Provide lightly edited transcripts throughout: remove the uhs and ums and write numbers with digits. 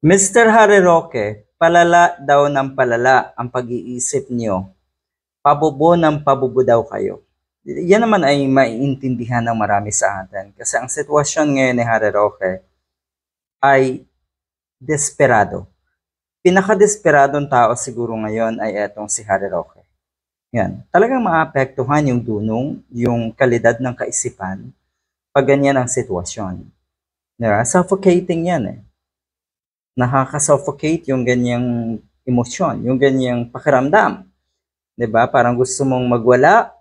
Mr. Harry Roque, palala daw ng palala ang pag-iisip niyo. Pabobo ng pabobo daw kayo. Yan naman ay maiintindihan ng marami sa atin. Kasi ang sitwasyon ngayon ni Harry Roque ay desperado. Pinaka-desperadong tao siguro ngayon ay etong si Harry Roque. Yan. Talagang maapektuhan yung dunong, yung kalidad ng kaisipan pag ganyan ang sitwasyon. Diba? Suffocating yan eh. Nakaka-suffocate yung ganyang emosyon, yung ganyang pakiramdam. 'Di ba? Parang gusto mong magwala,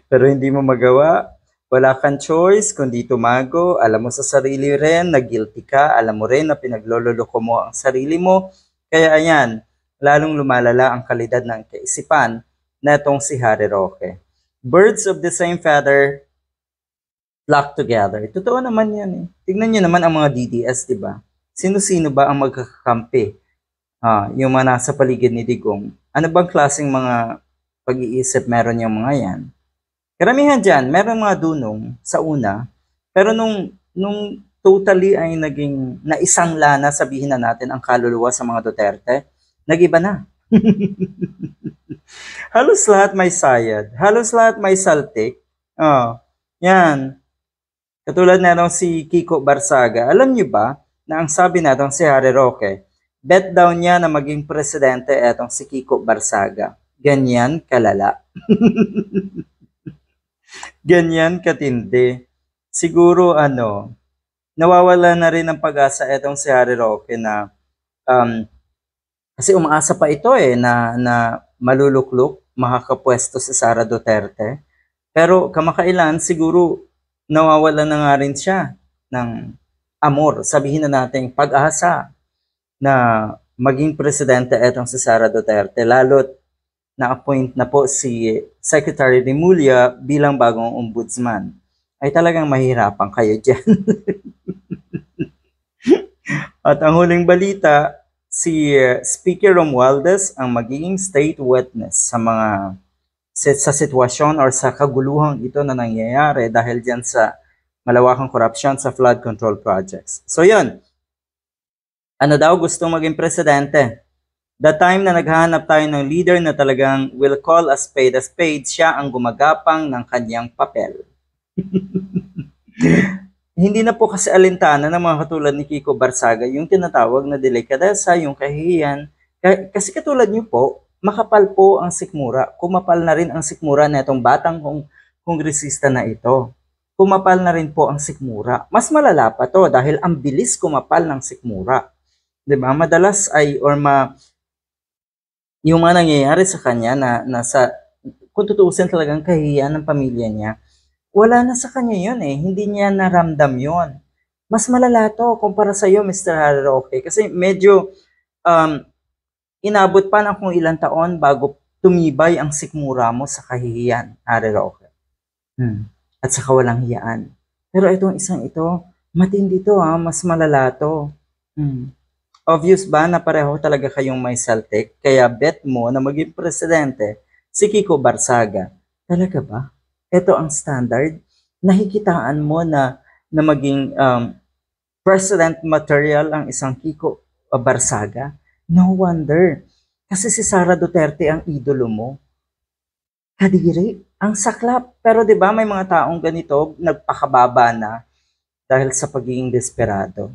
pero hindi mo magawa. Wala kang choice kundi tumago. Alam mo sa sarili rin na guilty ka. Alam mo rin na pinaglololoko mo ang sarili mo. Kaya ayan, lalong lumalala ang kalidad ng kaisipan na itong si Harry Roque. Birds of the same feather flock together. Totoo naman yan eh. Tignan nyo naman ang mga DDS, di ba? Sino-sino ba ang magkakampi? Yung mga nasa paligid ni Digong. Ano bang klaseng mga pag-iisip meron yung mga yan? Karamihan dyan, meron mga dunong sa una, pero nung totally ay naging naisangla na, sabihin na natin, ang kaluluwa sa mga Duterte, nag-iba na. Halos lahat may sayad. Halos lahat may saltik. Yan. Katulad na nung si Kiko Barsaga. Alam niyo ba, na ang sabi natong si Harry Roque, bet daw niya na maging presidente etong si Kiko Barsaga. Ganyan kalala. Ganyan katindi. Siguro nawawala na rin ng pag-asa etong si Harry Roque na kasi umaasa pa ito na maluluklok, makakapwesto si Sara Duterte. Pero kamakailan siguro nawawala na nga rin siya ng amor, sabihin na natin pag-asa na maging presidente etong si Sara Duterte, lalo't na-appoint na po si Secretary Remulla bilang bagong ombudsman, ay talagang mahirapan kayo dyan. At ang huling balita, si Speaker Romualdez ang magiging state witness sa sitwasyon or sa kaguluhang ito na nangyayari dahil dyan sa malawakang korupsyon sa flood control projects. So yun, ano daw gustong maging presidente? The time na naghahanap tayo ng leader na talagang will call a spade, siya ang gumagapang ng kanyang papel. Hindi na po kasi alintana ng mga katulad ni Kiko Barsaga yung tinatawag na delikadesa, yung kahihiyan. Kasi katulad niyo po, makapal po ang sikmura. Kumapal na rin ang sikmura na itong batang kongresista na ito. Kumapal na rin po ang sikmura. Mas malala pa to dahil ang bilis kumapal ng sikmura. 'Di ba? Madalas ay yung mga nangyayari sa kanya na kung tutuusin talagang kahihiyan ng pamilya niya, wala na sa kanya yun eh. Hindi niya naramdam yun. Mas malala to kumpara sa iyo, Mr. Harry Roque. Kasi medyo inabot pa ng kung ilang taon bago tumibay ang sikmura mo sa kahihiyan, Harry Roque. At sa kawalang hiyaan. Pero itong isang ito, matindi to mas malala to. Obvious ba na pareho talaga kayong may saltik? Kaya bet mo na maging presidente si Kiko Barsaga. Talaga ba? Ito ang standard? Nahikitaan mo na maging president material ang isang Kiko Barsaga? No wonder. Kasi si Sara Duterte ang idolo mo. Kadiri, ang saklap. Pero 'di ba may mga taong ganito nagpakababa na dahil sa pagiging desperado.